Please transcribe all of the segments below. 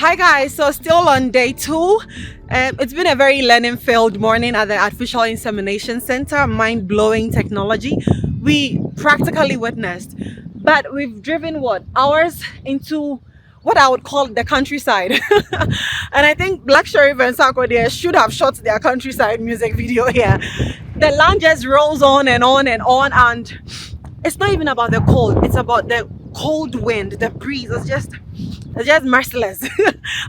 Hi guys, so still on day two. It's been a very learning filled morning at the Artificial Insemination Center, mind-blowing technology we practically witnessed. But we've driven what, hours into what I would call the countryside. And I think Black Sheriff and Sako there should have shot their countryside music video here. The land just rolls on and on and on, and it's not even about the cold, it's about the cold wind, the breeze. It's just merciless.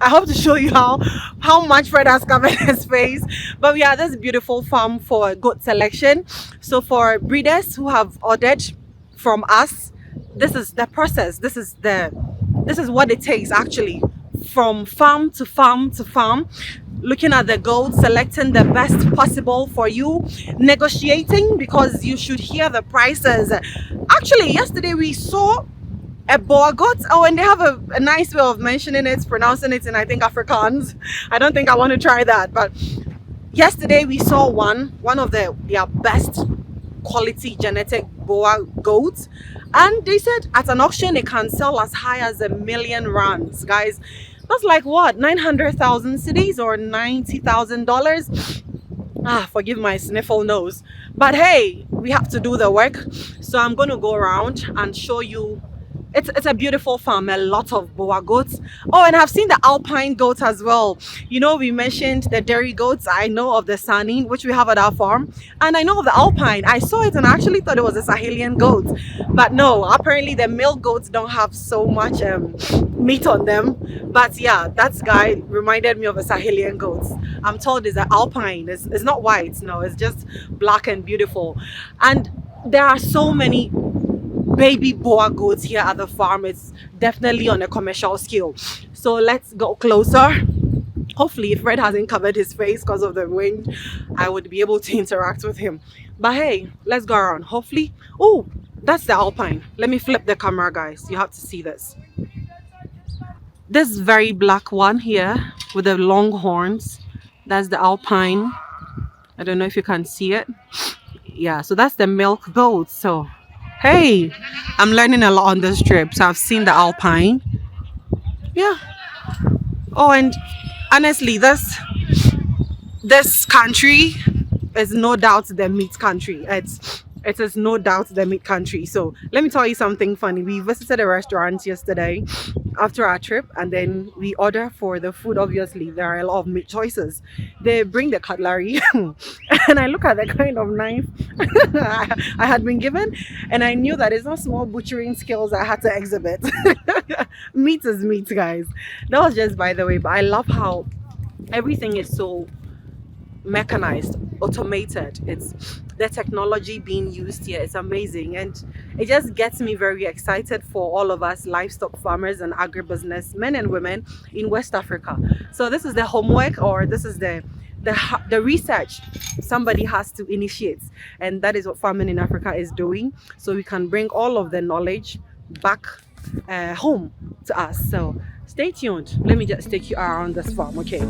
I hope to show you how much Fred has covered his face. But we are this beautiful farm for goat selection. So for breeders who have ordered from us, this is the process. This is what it takes actually, from farm to farm to farm, looking at the goats, selecting the best possible for you, negotiating, because you should hear the prices. Actually, yesterday we saw a Boer goat. Oh, and they have a nice way of mentioning it, pronouncing it in, I think, Afrikaans. I don't think I want to try that, but yesterday we saw one of their best quality genetic Boer goats, and they said at an auction it can sell as high as R1,000,000, guys. That's like what, 900,000 cedis or $90,000. Forgive my sniffle nose, but hey, we have to do the work. So I'm going to go around and show you. It's a beautiful farm, a lot of Boer goats. Oh, and I've seen the Alpine goats as well. You know, we mentioned the dairy goats. I know of the Sanin, which we have at our farm. And I know of the Alpine. I saw it and I actually thought it was a Sahelian goat. But no, apparently the male goats don't have so much meat on them. But yeah, that guy reminded me of a Sahelian goat. I'm told it's an Alpine. It's not white. No, it's just black and beautiful. And there are so many baby Boer goats here at the farm. It's definitely on a commercial scale. So let's go closer. Hopefully, if Fred hasn't covered his face because of the wind, I would be able to interact with him. But hey, let's go around. Hopefully. Oh, that's the Alpine. Let me flip the camera, guys. You have to see this. This very black one here with the long horns, that's the Alpine. I don't know if you can see it. Yeah, so that's the milk goat. So hey, I'm learning a lot on this trip. So I've seen the Alpine. Yeah. Oh, and honestly, this country is no doubt the meat country. It is no doubt the meat country. So let me tell you something funny. We visited a restaurant yesterday after our trip, and then we order for the food. Obviously, there are a lot of meat choices. They bring the cutlery, and I look at the kind of knife I had been given, and I knew that it's not small butchering skills I had to exhibit. Meat is meat, guys. That was just by the way, but I love how everything is so mechanized, automated. It's the technology being used here. It's amazing, and it just gets me very excited for all of us livestock farmers and agribusiness men and women in West Africa. So this is the homework, or this is the research somebody has to initiate, and that is what Farming in Africa is doing, so we can bring all of the knowledge back home to us. So stay tuned. Let me just take you around this farm, okay?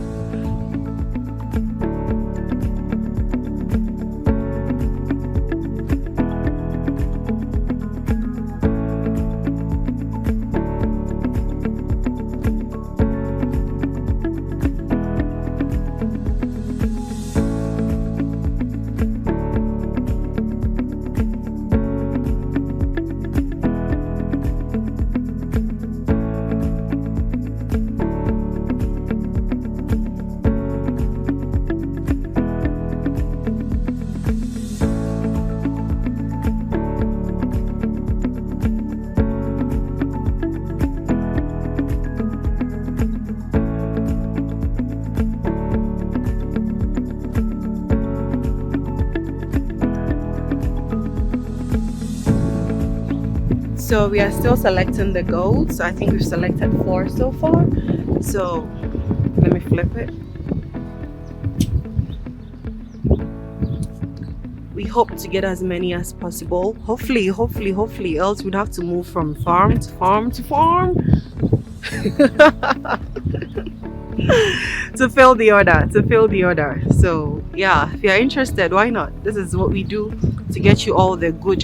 So we are still selecting the goats. I think we've selected 4 so far. So let me flip it. We hope to get as many as possible. Hopefully, else we'd have to move from farm to farm to farm. to fill the order. So yeah, if you're interested, why not? This is what we do to get you all the good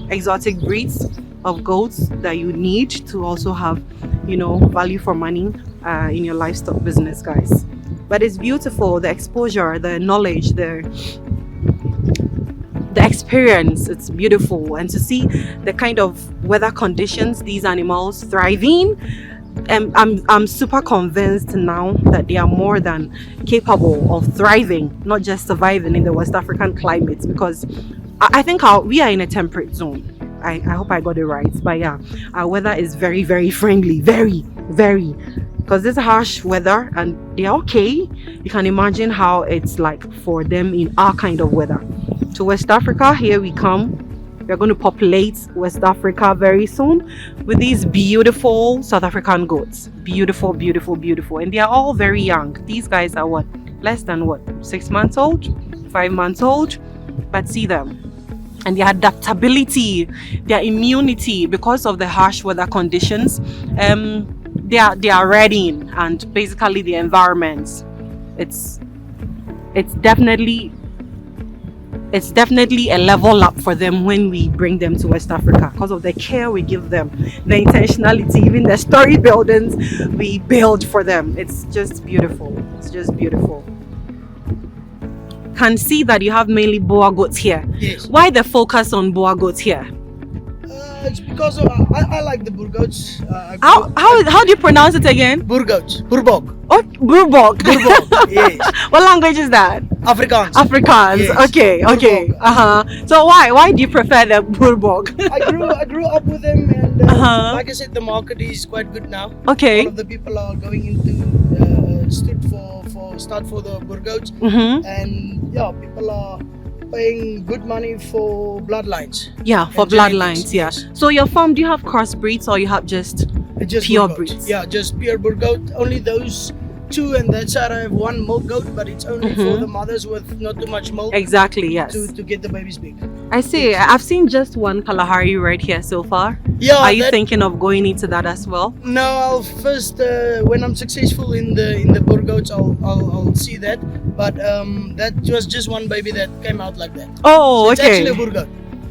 exotic breeds of goats that you need to also have value for money in your livestock business, guys. But it's beautiful, the exposure, the knowledge, the experience. It's beautiful, and to see the kind of weather conditions these animals thrive in. I'm super convinced now that they are more than capable of thriving, not just surviving in the West African climate, because I think we are in a temperate zone. I hope I got it right. But yeah, our weather is very, very friendly. Very, very. Because this harsh weather and they're okay. You can imagine how it's like for them in our kind of weather. To West Africa, here we come. We're going to populate West Africa very soon with these beautiful South African goats. Beautiful, beautiful, beautiful. And they are all very young. These guys are what? Less than what? 6 months old? 5 months old? But see them. And their adaptability, their immunity, because of the harsh weather conditions, they are ready, and basically the environment. It's definitely a level up for them when we bring them to West Africa, because of the care we give them, the intentionality, even the story buildings we build for them. It's just beautiful. It's just beautiful. Can see that you have mainly Boer goats here. Yes. Why the focus on Boer goats here? It's because I like the Boer Goats. How do you pronounce it again? Boer Goats. Boerbok. Oh, Boerbok. Boerbok. Yes. What language is that? Afrikaans. Afrikaans. Yes. Okay. Boerbok. So why do you prefer the Boerbok? I grew up with them, and like I said, the market is quite good now. Okay. All of the people are going into start for the Boer Goats, and yeah, people are paying good money for bloodlines. Yeah, for bloodlines. Yeah. Yes. So your farm, do you have crossbreeds or you have just pure Boer Goats. breeds? Yeah, just pure Boer Goat. Only those two, and that side I have one milk goat, but it's only for the mothers with not too much milk. Exactly. Yes. To get the babies big. I see. I've seen just one Kalahari right here so far. Yeah. Are you thinking of going into that as well? No, I'll first when I'm successful in the Boer Goats, I'll see that. But that was just one baby that came out like that. Oh, So it's okay. actually a Boer Goat.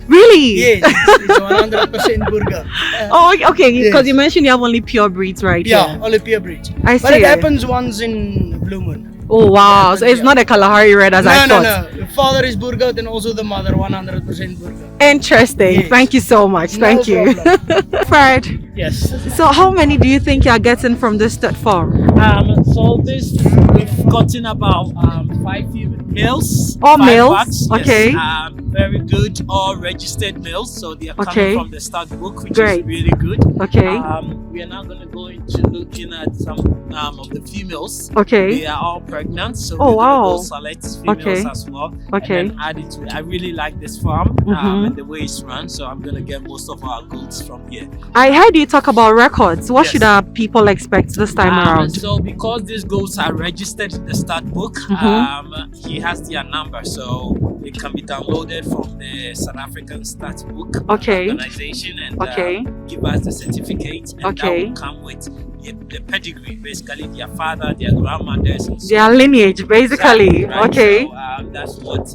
Really? Yes, it's 100% Boer Goat. Oh, okay. Because Yes. you mentioned you have only pure breeds right Yeah, here. only pure breeds. I But it see. happens once in blue moon. Oh wow! Yeah, So it's yeah. not a Kalahari red as I thought. No. The father is Boer Goat and also the mother 100% Boer Goat. Interesting. Yes. Thank you so much. No Thank you. problem. Fred, Yes. so how many do you think you're getting from this stud farm? So this we've gotten about 5 males. All 5 males? bucks, yes. Okay. Very good, all registered males, so they are Okay. coming from the start book, which Great. is really good. Okay. We are now going to go into looking at some of the females. Okay. They are all pregnant, so Oh, we're wow. going to go select females Okay. as well. Okay. And then add it to it. I really like this farm Mhm. and the way it's run, so I'm going to get most of our goods from here. I heard you talk about records. What Yes. should our people expect this time around? So because these goats are registered in the start book, he has their number, so it can be downloaded from the South African Stat Book Okay. organization and Okay. give us the certificate, and Okay. that will come with the pedigree, basically their father, their grandmothers, and so Their lineage, basically. Exactly, right? Okay. So that's what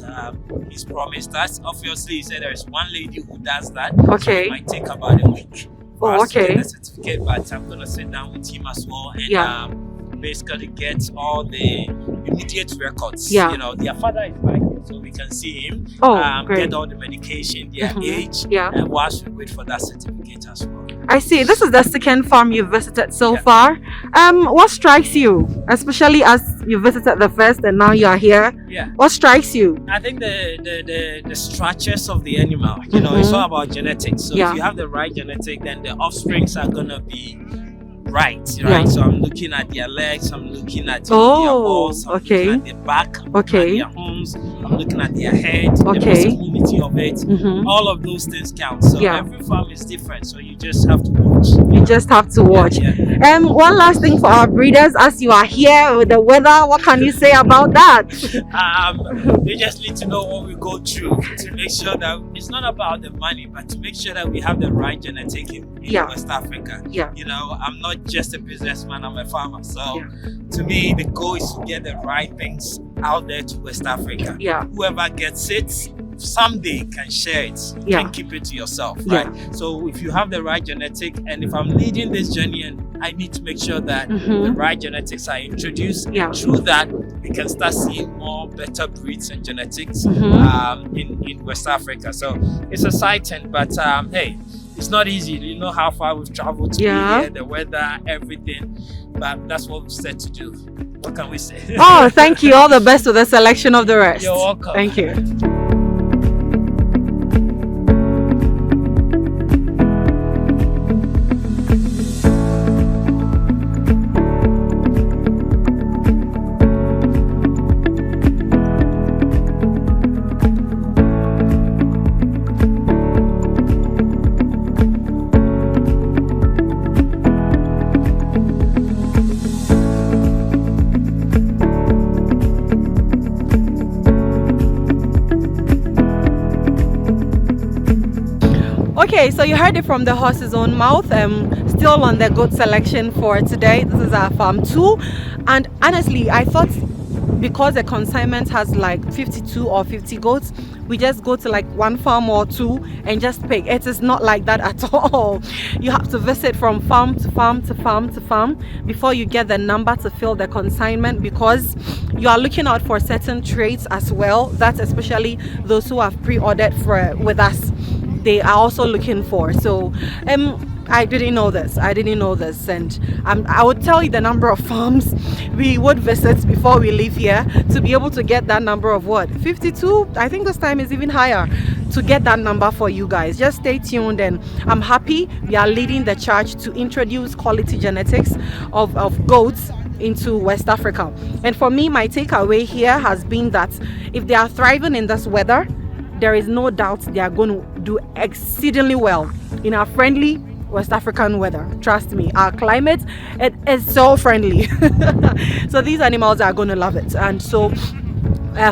he's promised us. Obviously, he said there is one lady who does that. Okay. So it might take about a week for Oh, us to okay. get the certificate, but I'm gonna sit down with him as well and Yeah. basically get all the immediate records. Yeah. You know, their father is right here, so we can see him. Oh, great. Get all the medication, their Mhm. age, Yeah. and whilst we wait for that certificate as well. I see. This is the second farm you've visited so Yeah. far. What strikes you, especially as you visited the first and now you are here? Yeah. What strikes you? I think the structures of the animal, you know, it's Mhm. all about genetics. So Yeah. if you have the right genetic, then the offsprings are gonna be right? Yeah. So I'm looking at their legs, I'm looking at their Oh, balls, I'm okay. looking at their back, I'm Okay. looking at their horns, I'm looking at their head, Okay. the masculinity of it. Mhm. All of those things count. So Yeah. every farm is different, so you just have to watch. You just have to watch. Yeah. One last thing for our breeders, as you are here with the weather, what can you say about that? They just need to know what we go through to make sure that it's not about the money, but to make sure that we have the right genetic in Yeah. West Africa. Yeah. You know, I'm not just a businessman, I'm a farmer. So Yeah. to me, the goal is to get the right things out there to West Africa. Yeah. Whoever gets it someday can share it. You Yeah. can keep it to yourself, Yeah. right? So if you have the right genetic, and if I'm leading this journey and I need to make sure that the Mm-hmm. right genetics are introduced. Yeah. And through that, we can start seeing more better breeds and genetics Mm-hmm. in West Africa. So it's exciting, but hey, it's not easy. You know how far we've traveled to be Yeah. here, the weather, everything. But that's what we've set to do. What can we say? Oh, thank you. All the best with the selection of the rest. You're welcome. Thank you. Okay, so you heard it from the horse's own mouth. Still on the goat selection for today. This is our farm 2, and honestly, I thought because the consignment has like 52 or 50 goats, we just go to like one farm or two and just pick. It is not like that at all. You have to visit from farm to farm to farm to farm before you get the number to fill the consignment, because you are looking out for certain traits as well. That's especially those who have pre-ordered for with us, they are also looking for. So I didn't know this. And I would tell you the number of farms we would visit before we leave here to be able to get that number of what, 52. I think this time is even higher to get that number for you guys. Just stay tuned, and I'm happy we are leading the charge to introduce quality genetics of goats into West Africa. And for me, my takeaway here has been that if they are thriving in this weather, there is no doubt they are going to do exceedingly well in our friendly West African weather. Trust me, our climate, it is so friendly. So these animals are going to love it. And so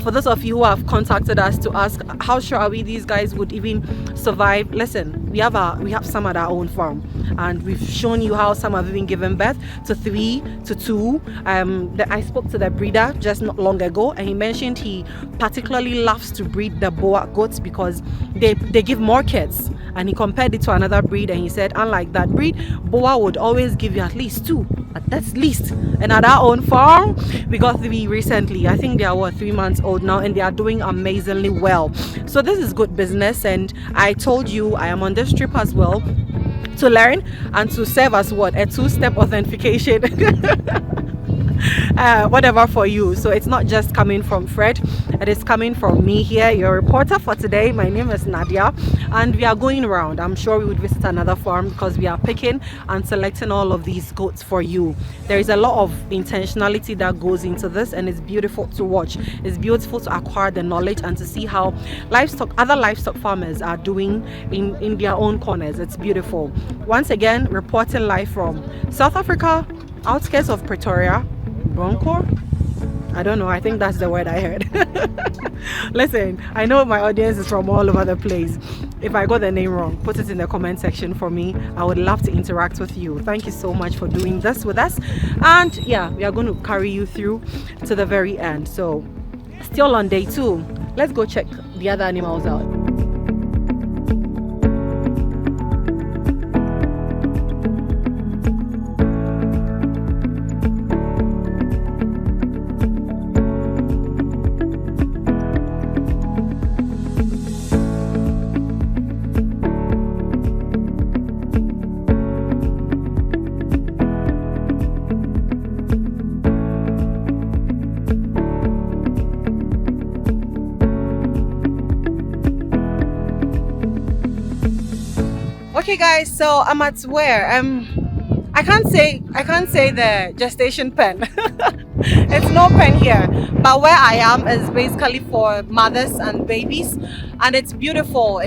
for those of you who have contacted us to ask how sure are we these guys would even survive, listen, we have some at our own farm, and we've shown you how some have even given birth to 3 to 2. I spoke to the breeder just not long ago, and he mentioned he particularly loves to breed the Boer goats because they give more kids, and he compared it to another breed, and he said unlike that breed, Boer would always give you at least 2, but that's least. And at our own farm we got 3 recently. I think they are 3 months old now, and they are doing amazingly well. So this is good business, and I told you I am on this trip as well to learn and to serve as what, a 2-step authentication whatever for you. So it's not just coming from Fred, it is coming from me here, your reporter for today. My name is Nadia, and we are going around. I'm sure we would visit another farm because we are picking and selecting all of these goats for you. There is a lot of intentionality that goes into this, and it's beautiful to watch. It's beautiful to acquire the knowledge and to see how other livestock farmers are doing in their own corners. It's beautiful. Once again, reporting live from South Africa, outskirts of Pretoria, Bronco. I don't know, I think that's the word I heard. Listen, I know my audience is from all over the place. If I got the name wrong, put it in the comment section for me. I would love to interact with you. Thank you so much for doing this with us. And yeah, we are going to carry you through to the very end. So still on day 2, let's go check the other animals out. Okay guys, so I'm at where I can't say the gestation pen. It's no pen here, but where I am is basically for mothers and babies, and it's beautiful.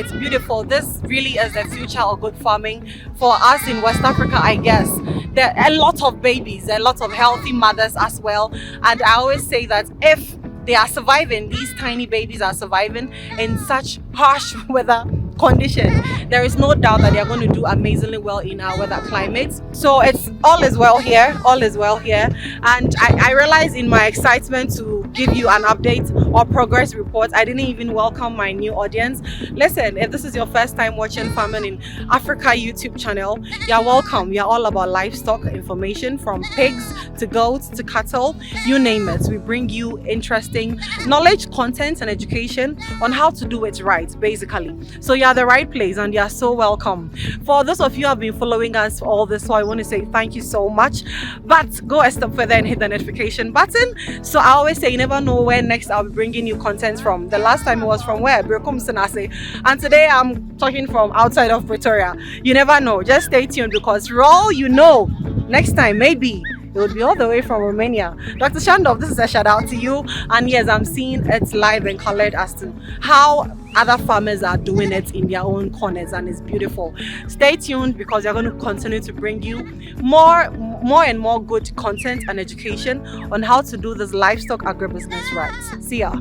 This really is the future of good farming for us in West Africa, I guess. There are a lot of babies, a lot of healthy mothers as well, and I always say that if they are surviving, these tiny babies are surviving in such harsh weather conditions, there is no doubt that they are going to do amazingly well in our weather climate. So it's all is well here, and I realize in my excitement to give you an update or progress report. I didn't even welcome my new audience. Listen, if this is your first time watching Farming in Africa YouTube channel, you're welcome. We are all about livestock information, from pigs to goats to cattle, you name it. We bring you interesting knowledge, content, and education on how to do it right, basically. So you're at the right place and you're so welcome. For those of you who have been following us for all this, so I want to say thank you so much. But go a step further and hit the notification button. So I always say you never know where next I'll be bringing you content from. The last time it was from where? Birkum Senase. And today I'm talking from outside of Pretoria. You never know. Just stay tuned, because for all you know, next time maybe it would be all the way from Romania. Dr. Shandov, this is a shout out to you. And yes, I'm seeing it live and colored as to how other farmers are doing it in their own corners, and it's beautiful. Stay tuned, because we're going to continue to bring you more and more good content and education on how to do this livestock agribusiness right. See ya.